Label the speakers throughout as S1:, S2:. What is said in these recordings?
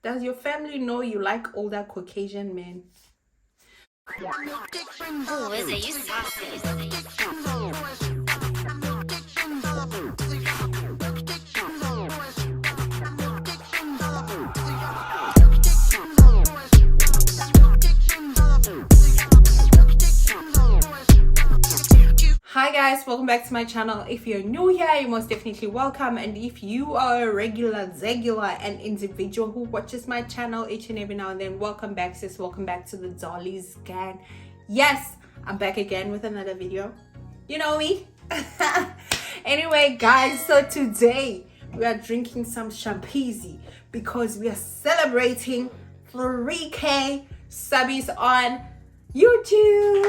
S1: Does your family know you like older Caucasian men?
S2: Oh, is it? You sassy.
S1: Hi guys, welcome back to my channel. If you're new here, you're most definitely welcome, and if you are a regular an individual who watches my channel each and every now and then, welcome back sis, welcome back to the Dolly's gang. Yes, I'm back again with another video. You know me. Anyway guys, so today we are drinking some champagne because we are celebrating 3K subbies on YouTube.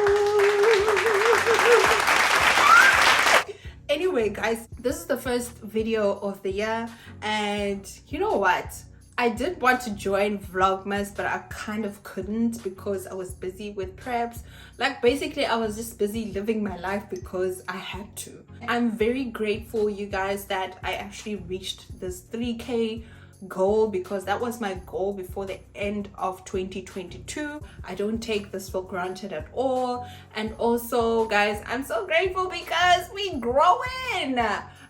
S1: Anyway guys, this is the first video of the year, and you know what, I did want to join Vlogmas, but I kind of couldn't because I was busy with preps. Like basically I was just busy living my life because I had to. I'm very grateful, you guys, that I actually reached this 3K goal, because that was my goal before the end of 2022. I don't take this for granted at all. And also guys, I'm so grateful because we growing.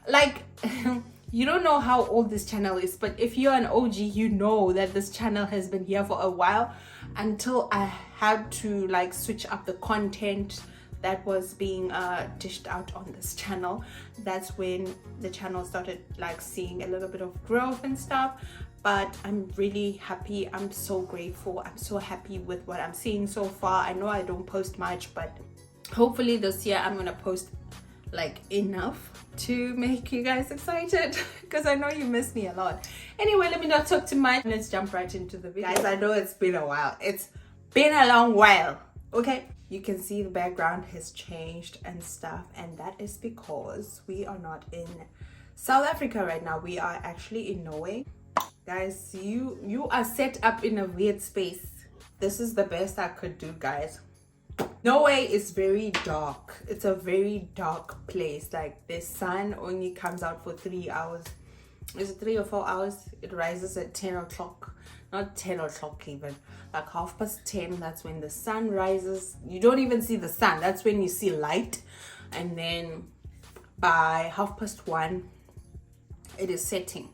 S1: Like you don't know how old this channel is, but if you're an OG, you know that this channel has been here for a while, until I had to like switch up the content that was being dished out on this channel. That's when the channel started like seeing a little bit of growth and stuff. But I'm really happy, I'm so grateful, I'm so happy with what I'm seeing so far. I know I don't post much, but hopefully this year I'm gonna post like enough to make you guys excited, because I know you miss me a lot. Anyway, let me not talk too much, let's jump right into the video. Guys, I know it's been a while, it's been a long while, okay? You can see the background has changed and stuff, and that is because we are not in South Africa right now. We are actually in Norway. Guys, you are set up in a weird space. This is the best I could do, guys. Norway is very dark. It's a very dark place. Like the sun only comes out for 3 hours. Is it 3 or 4 hours? It rises at 10 o'clock. Not 10 o'clock even, like 10:30. That's when the sun rises. You don't even see the sun, that's when you see light. And then by 1:30 it is setting,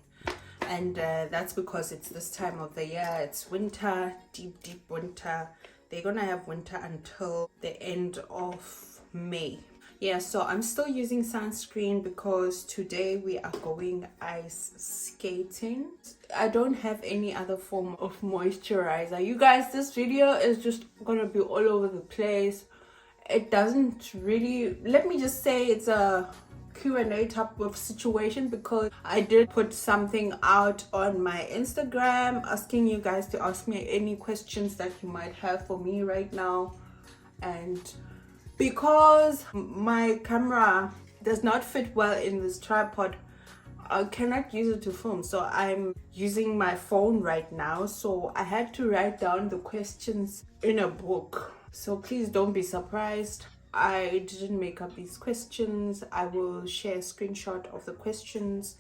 S1: and that's because it's this time of the year. It's winter, deep winter. They're gonna have winter until the end of May. Yeah, so I'm still using sunscreen because today we are going ice skating. I don't have any other form of moisturizer. You guys, this video is just gonna be all over the place. It doesn't really, let me just say it's a Q&A type of situation, because I did put something out on my Instagram asking you guys to ask me any questions that you might have for me right now. And because my camera does not fit well in this tripod, I cannot use it to film, so I'm using my phone right now. So I had to write down the questions in a book, so please don't be surprised. I didn't make up these questions. I will share a screenshot of the questions.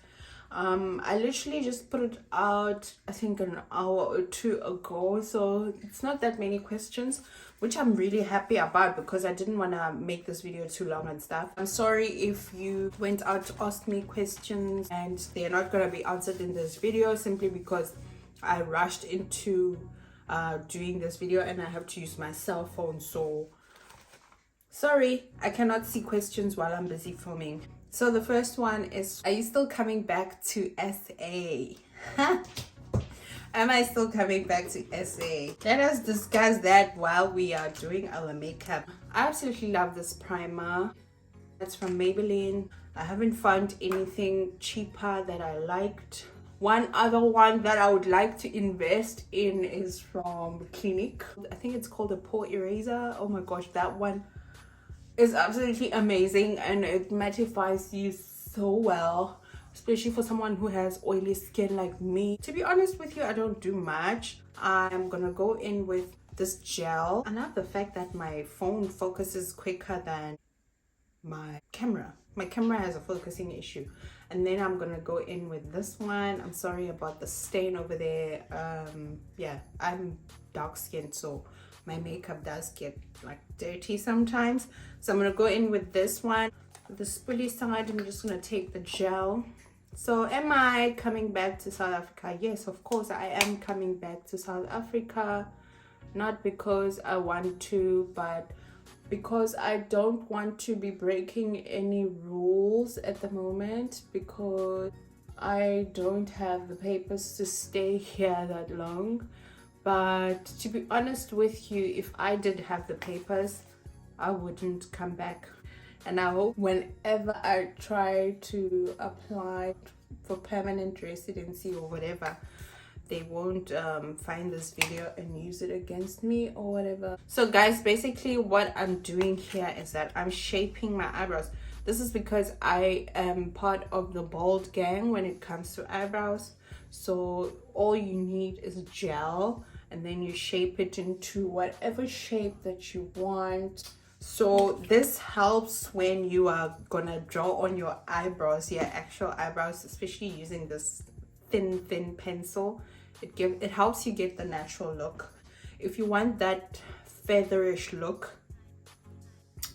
S1: I literally just put it out, I think an hour or two ago, so it's not that many questions, which I'm really happy about because I didn't want to make this video too long and stuff. I'm sorry if you went out to ask me questions and they're not going to be answered in this video, simply because I rushed into doing this video and I have to use my cell phone. So sorry, I cannot see questions while I'm busy filming. So the first one is, are you still coming back to SA? Am I still coming back to SA? Let us discuss that while we are doing our makeup. I absolutely love this primer. It's from Maybelline. I haven't found anything cheaper that I liked. One other one that I would like to invest in is from Clinique. I think it's called a pore eraser. Oh my gosh, that one is absolutely amazing, and it mattifies you so well, especially for someone who has oily skin like me. To be honest with you, I don't do much. I'm gonna go in with this gel. I love the fact that my phone focuses quicker than my camera. My camera has a focusing issue, And then I'm gonna go in with this one. I'm sorry about the stain over there. Yeah, I'm dark skinned, so my makeup does get like dirty sometimes. So I'm gonna go in with this one. The spoolie side, I'm just gonna take the gel. So am I coming back to South Africa? Yes, of course I am coming back to South Africa. Not because I want to, but because I don't want to be breaking any rules at the moment, because I don't have the papers to stay here that long. But to be honest with you, if I did have the papers, I wouldn't come back. And I hope whenever I try to apply for permanent residency or whatever, they won't find this video and use it against me or whatever. So guys, basically what I'm doing here is that I'm shaping my eyebrows. This is because I am part of the bald gang when it comes to eyebrows. So all you need is gel, and then you shape it into whatever shape that you want. So this helps when you are gonna draw on your eyebrows, your actual eyebrows, especially using this thin pencil. It helps you get the natural look. If you want that featherish look,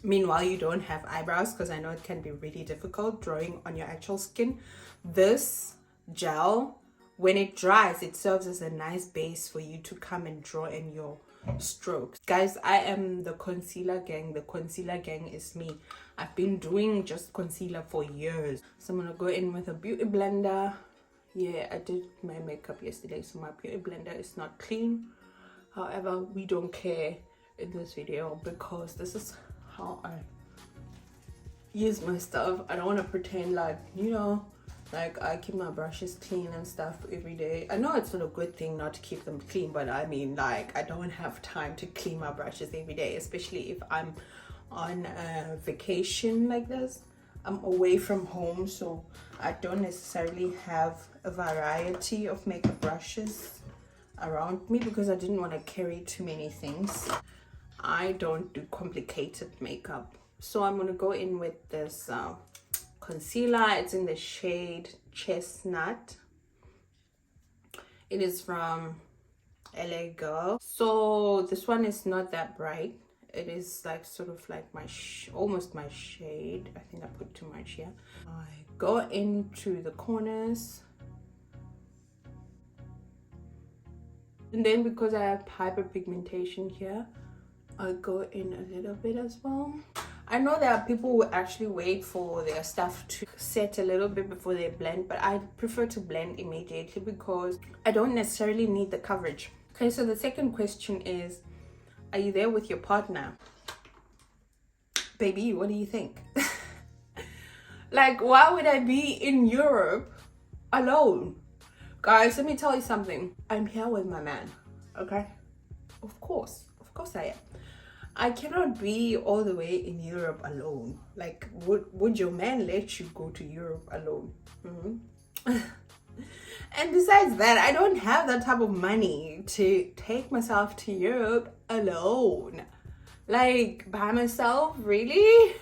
S1: meanwhile you don't have eyebrows, because I know it can be really difficult drawing on your actual skin, this gel, when it dries, it serves as a nice base for you to come and draw in your strokes. Guys, I am the concealer gang. The concealer gang is me. I've been doing just concealer for years. So I'm gonna go in with a beauty blender. Yeah, I did my makeup yesterday, so my beauty blender is not clean. However, we don't care in this video, because this is how I use my stuff. I don't want to pretend like, you know, like I keep my brushes clean and stuff every day. I know it's not a good thing not to keep them clean, but I mean, like, I don't have time to clean my brushes every day, especially if I'm on a vacation like this. I'm away from home, so I don't necessarily have a variety of makeup brushes around me, because I didn't want to carry too many things. I don't do complicated makeup. So I'm going to go in with this concealer. It's in the shade Chestnut. It is from LA Girl. So this one is not that bright. It is like sort of like my almost my shade. I think I put too much here. I go into the corners, and then because I have hyperpigmentation here, I'll go in a little bit as well. I know there are people who actually wait for their stuff to set a little bit before they blend, but I prefer to blend immediately because I don't necessarily need the coverage. Okay, so the second question is, are you there with your partner? Baby, what do you think? Like, why would I be in Europe alone? Guys, let me tell you something. I'm here with my man, okay? Of course I am. I cannot be all the way in Europe alone. Like, would your man let you go to Europe alone? And besides that, I don't have that type of money to take myself to Europe alone. Like, by myself, really?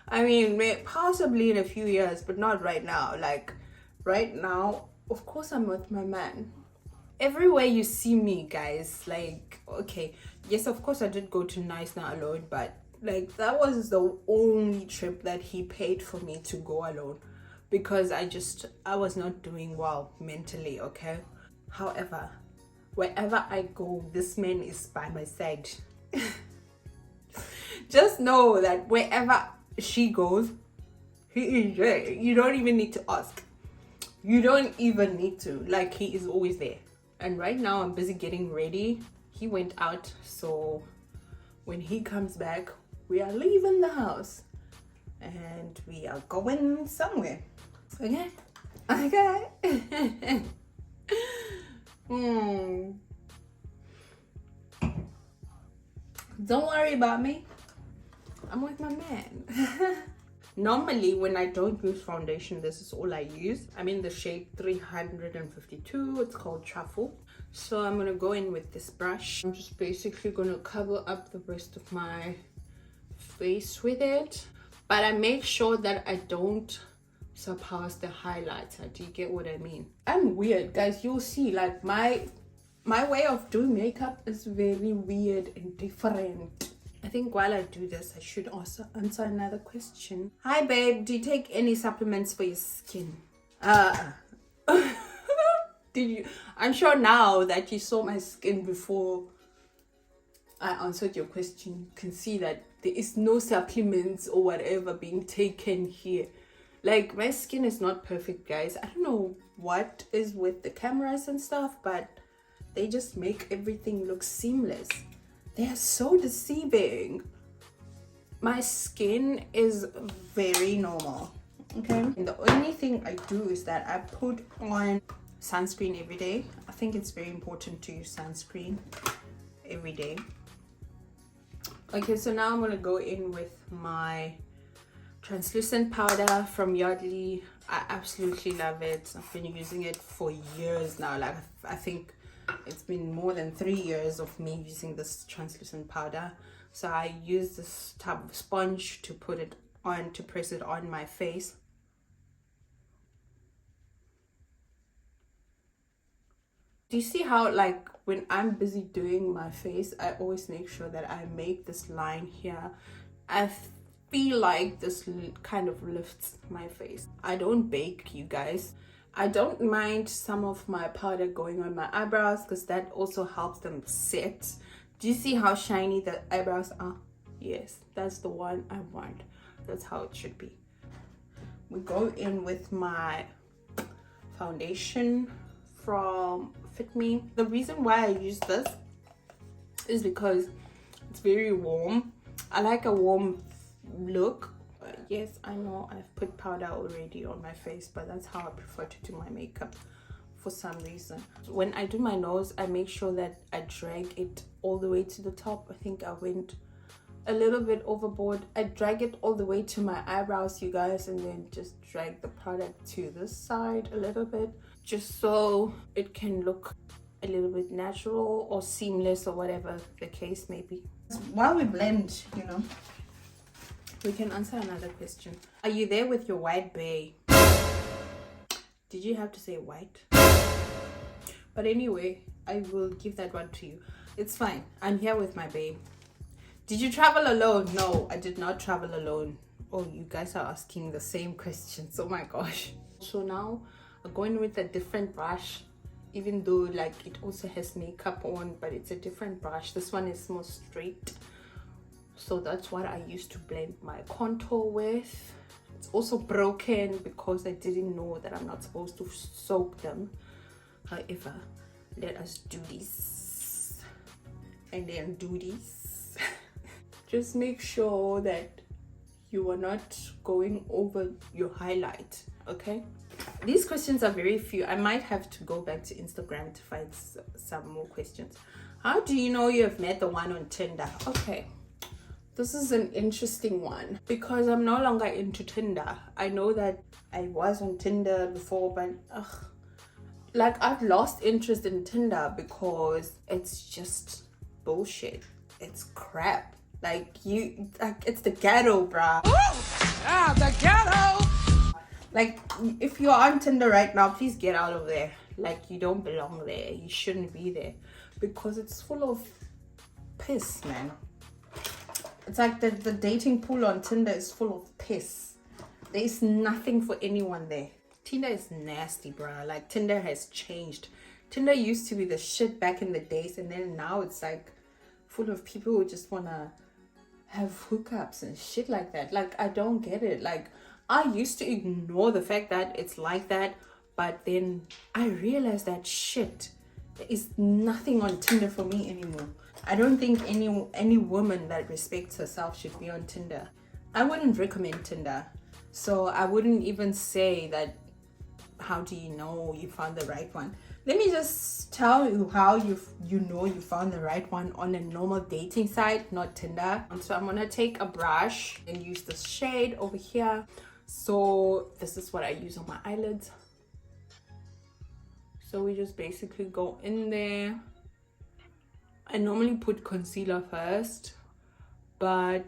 S1: I mean, possibly in a few years, but not right now. Like, right now, of course I'm with my man. Everywhere you see me, guys, like, okay, yes, of course I did go to Nice Now alone, but like, that was the only trip that he paid for me to go alone, because I was not doing well mentally, okay? However, wherever I go, this man is by my side. Just know that wherever she goes, he is there. You don't even need to ask. You don't even need to. Like, he is always there. And right now I'm busy getting ready. He went out, so when he comes back, we are leaving the house and we are going somewhere. Okay? Okay. Don't worry about me. I'm with my man. Normally, when I don't use foundation, this is all I use. I'm in the shade 352. It's called Truffle. So I'm going to go in with this brush. I'm just basically going to cover up the rest of my face with it. But I make sure that I don't surpass the highlighter. Do you get what I mean? I'm weird, guys. You'll see, like my way of doing makeup is very weird and different. I think while I do this, I should also answer another question. Hi babe, do you take any supplements for your skin? Did you? I'm sure now that you saw my skin before I answered your question, you can see that there is no supplements or whatever being taken here. Like, my skin is not perfect, guys. I don't know what is with the cameras and stuff, but they just make everything look seamless. They are so deceiving. My skin is very normal, okay? And the only thing I do is that I put on sunscreen every day. I think it's very important to use sunscreen every day. Okay, so now I'm gonna go in with my translucent powder from Yardley. I absolutely love it. I've been using it for years now. Like, I think it's been more than 3 years of me using this translucent powder. So I use this type of sponge to put it on, to press it on my face. Do you see how, like, when I'm busy doing my face, I always make sure that I make this line here. I feel like this kind of lifts my face. I don't bake, you guys. I don't mind some of my powder going on my eyebrows because that also helps them set. Do you see how shiny the eyebrows are? Yes, that's the one I want. That's how it should be. We go in with my foundation from Fit Me. The reason why I use this is because it's very warm. I like a warm look. Yes, I know I've put powder already on my face, but that's how I prefer to do my makeup for some reason. When I do my nose, I make sure that I drag it all the way to the top. I think I went a little bit overboard. I drag it all the way to my eyebrows, you guys, and then just drag the product to this side a little bit, just so it can look a little bit natural or seamless or whatever the case may be. While we blend, you know, we can answer another question. Are you there with your white bay? Did you have to say white? But anyway, I will give that one to you. It's fine. I'm here with my babe. Did you travel alone? No, I did not travel alone. Oh, you guys are asking the same questions. Oh my gosh. So now I'm going with a different brush, even though like it also has makeup on, but it's a different brush. This one is more straight. So that's what I used to blend my contour with. It's also broken because I didn't know that I'm not supposed to soak them. However, let us do this and then do this. Just make sure that you are not going over your highlight, okay? These questions are very few. I might have to go back to Instagram to find some more questions. How do you know you have met the one on Tinder? Okay. This is an interesting one because I'm no longer into Tinder. I know that I was on Tinder before, but like I've lost interest in Tinder because it's just bullshit. It's crap. Like it's the ghetto, bruh.
S3: Ah, the ghetto!
S1: Like, if you're on Tinder right now, please get out of there. Like, you don't belong there. You shouldn't be there because it's full of piss, man. It's like the dating pool on Tinder is full of piss. There is nothing for anyone there. Tinder is nasty, bruh. Like, Tinder has changed. Tinder used to be the shit back in the days, and then now it's like full of people who just want to have hookups and shit like that. Like, I don't get it. Like, I used to ignore the fact that it's like that, but then I realized that shit, there is nothing on Tinder for me anymore. I don't think any woman that respects herself should be on Tinder. I wouldn't recommend Tinder. So I wouldn't even say that, how do you know you found the right one? Let me just tell you how you know you found the right one on a normal dating site, not Tinder. And so I'm gonna take a brush and use this shade over here. So this is what I use on my eyelids. So we just basically go in there. I normally put concealer first, but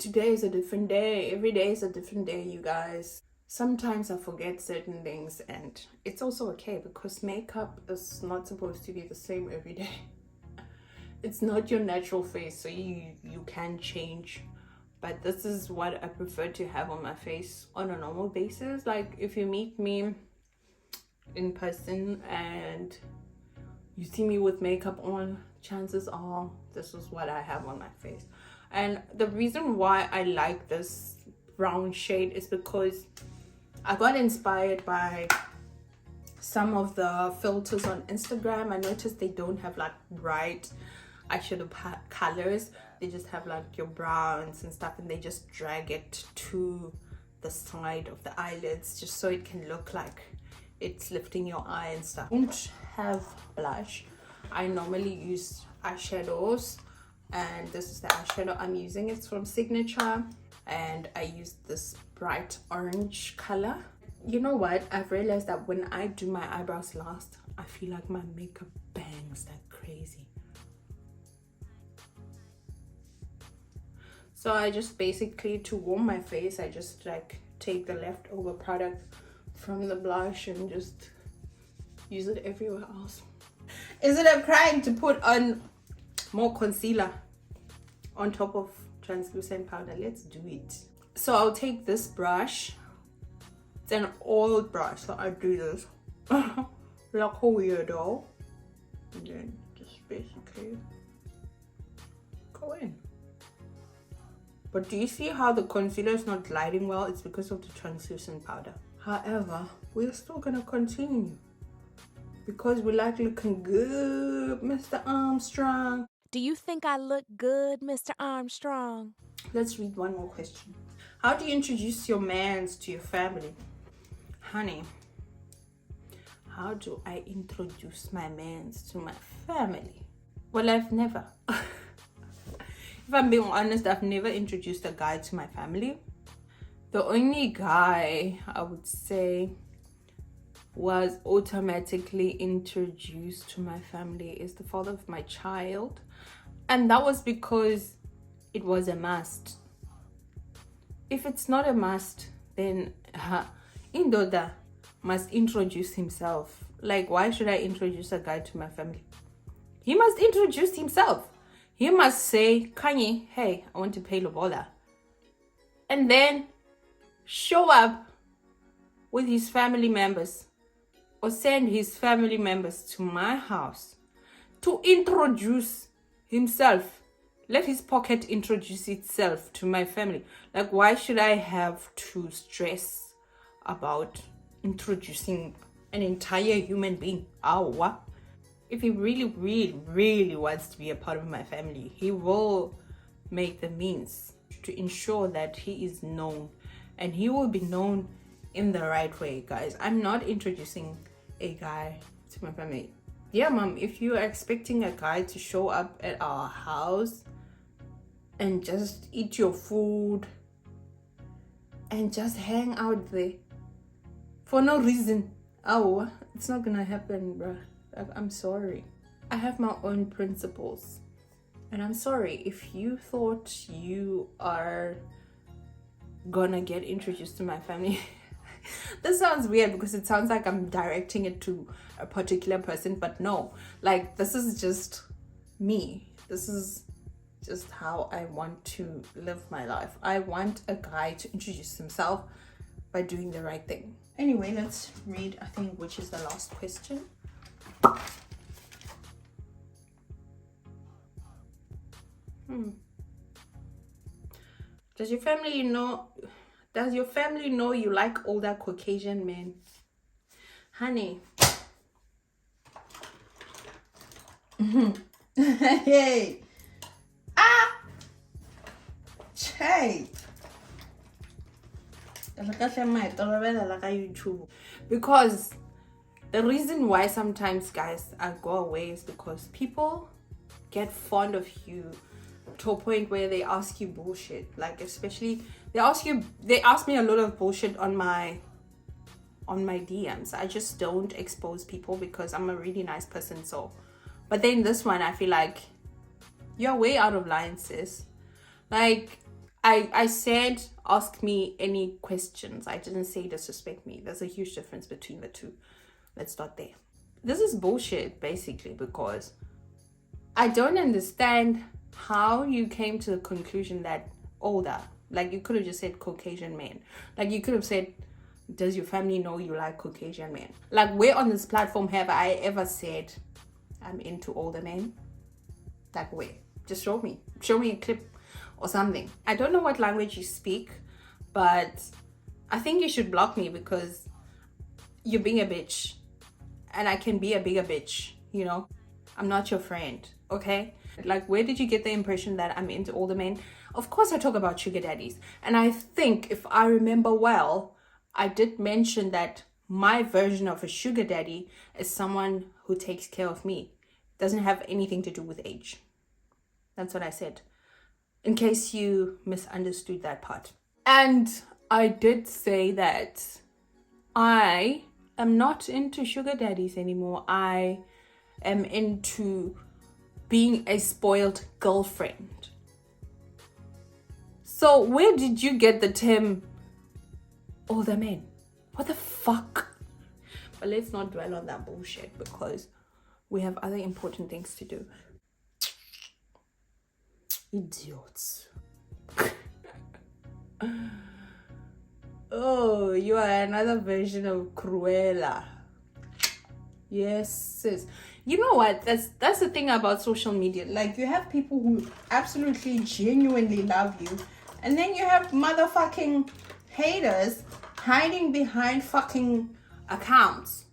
S1: Today is a different day. Every day is a different day, you guys. Sometimes I forget certain things, and it's also okay because makeup is not supposed to be the same every day. It's not your natural face, so you can change. But this is what I prefer to have on my face on a normal basis. Like if you meet me in person and you see me with makeup on, chances are this is what I have on my face. And the reason why I like this brown shade is because I got inspired by some of the filters on Instagram. I noticed they don't have like bright eyeshadow colors. They just have like your browns and stuff, and they just drag it to the side of the eyelids just so it can look like it's lifting your eye and stuff. I don't have blush. I normally use eyeshadows, and this is the eyeshadow I'm using. It's from Signature, and I use this bright orange color. You know what? I've realized that when I do my eyebrows last, I feel like my makeup bangs like crazy. So I just basically, to warm my face, I just like take the leftover product from the blush and just use it everywhere else. Is it a crime to put on more concealer on top of translucent powder? Let's do it. So I'll take this brush. It's an old brush, so I do this like a weirdo, and then just basically go in. But do you see how the concealer is not gliding well? It's because of the translucent powder. However, we're still gonna continue because we like looking good, Mr. Armstrong.
S4: Do you think I look good, Mr. Armstrong?
S1: Let's read one more question. How do you introduce your mans to your family? Honey, how do I introduce my mans to my family? Well, I've never. If I'm being honest, I've never introduced a guy to my family. The only guy I would say was automatically introduced to my family is the father of my child. And that was because it was a must. If it's not a must, then Indoda must introduce himself. Like, why should I introduce a guy to my family? He must introduce himself. He must say, Kanye, hey, I want to pay lobola. And then show up with his family members or send his family members to my house to introduce himself. Let his pocket introduce itself to my family. Like, why should I have to stress about introducing an entire human being? What? If he really wants to be a part of my family, he will make the means to ensure that he is known, and he will be known in the right way, guys. I'm not introducing a guy to my family. Yeah, mom, if you are expecting a guy to show up at our house and just eat your food and just hang out there for no reason, it's not gonna happen, bruh. I'm sorry. I have my own principles, and I'm sorry if you thought you are gonna get introduced to my family. This sounds weird because it sounds like I'm directing it to a particular person, but no, like, this is just me. This is just how I want to live my life. I want a guy to introduce himself by doing the right thing. Anyway, let's read, I think, which is the last question. Does your family know you like older Caucasian men? Honey. Hey. Hey. Because the reason why sometimes, guys, I go away is because people get fond of you to a point where they ask you bullshit. Like, especially they ask me a lot of bullshit on my DMs. I just don't expose people because I'm a really nice person. So, but then this one, I feel like you're way out of line, sis. Like, I said ask me any questions. I didn't say disrespect me. There's a huge difference between the two. Let's start there. This is bullshit basically, because I don't understand how you came to the conclusion that older, like you could have just said Caucasian men. Like you could have said, does your family know you like Caucasian men? Like, where on this platform have I ever said I'm into older men? Like, where? Just show me a clip or something. I don't know what language you speak, but I think you should block me because you're being a bitch, and I can be a bigger bitch, you know? I'm not your friend, okay? Like, where did you get the impression that I'm into older men? Of course I talk about sugar daddies, and I think if I remember well, I did mention that my version of a sugar daddy is someone who takes care of me. Doesn't have anything to do with age. That's what I said, in case you misunderstood that part. And I did say that I am not into sugar daddies anymore. I am into being a spoiled girlfriend. So where did you get the term older men? What the fuck? But let's not dwell on that bullshit because we have other important things to do. Idiots. Oh, you are another version of Cruella. Yes, sis. You know what? That's the thing about social media. Like, you have people who absolutely genuinely love you, and then you have motherfucking haters hiding behind fucking accounts,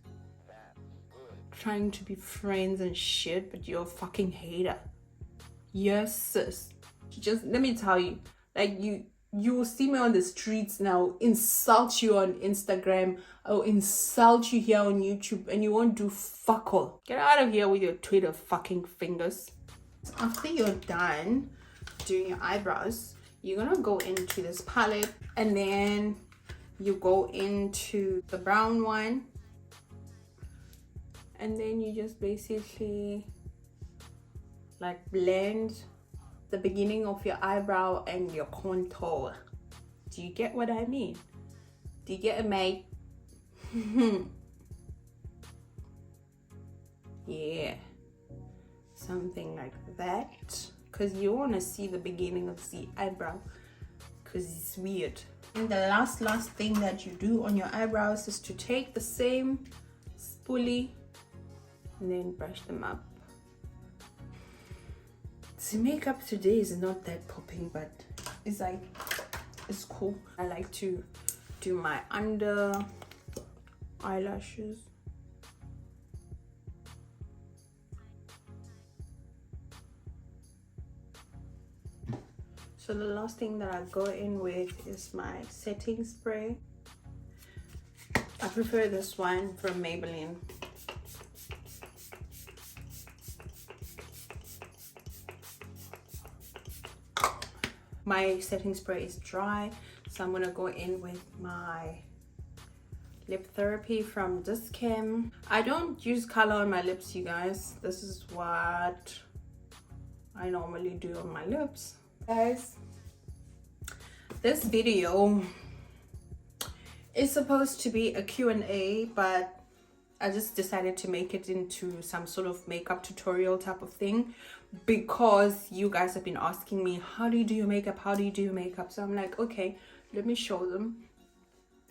S1: trying to be friends and shit, but you're a fucking hater. Yes, sis. Just let me tell you, like, you will see me on the streets now, insult you on Instagram, or insult you here on YouTube, and you won't do fuck all. Get out of here with your Twitter fucking fingers. After you're done doing your eyebrows, you're gonna go into this palette, and then you go into the brown one, and then you just basically like blend the beginning of your eyebrow and your contour. Do you get what I mean? Do you get it, mate? Yeah, something like that, because you want to see the beginning of the eyebrow, because it's weird. And the last thing that you do on your eyebrows is to take the same spoolie and then brush them up. The makeup today is not that popping, but it's like, it's cool. I like to do my under eyelashes. So the last thing that I go in with is my setting spray. I prefer this one from Maybelline. My setting spray is dry, so I'm gonna go in with my lip therapy from Discam. I don't use color on my lips, you guys. This is what I normally do on my lips. Guys, this video is supposed to be a Q&A, but I just decided to make it into some sort of makeup tutorial type of thing because you guys have been asking me, how do you do your makeup? How do you do your makeup? So I'm like, okay, let me show them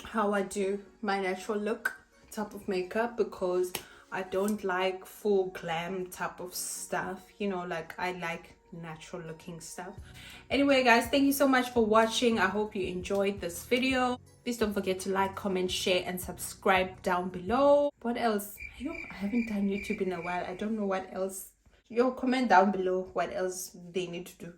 S1: how I do my natural look type of makeup, because I don't like full glam type of stuff, you know, like I like natural looking stuff. Anyway guys, thank you so much for watching. I hope you enjoyed this video. Please don't forget to like, comment, share and subscribe down below. What else? I haven't done YouTube in a while. I don't know what else. Comment down below what else they need to do.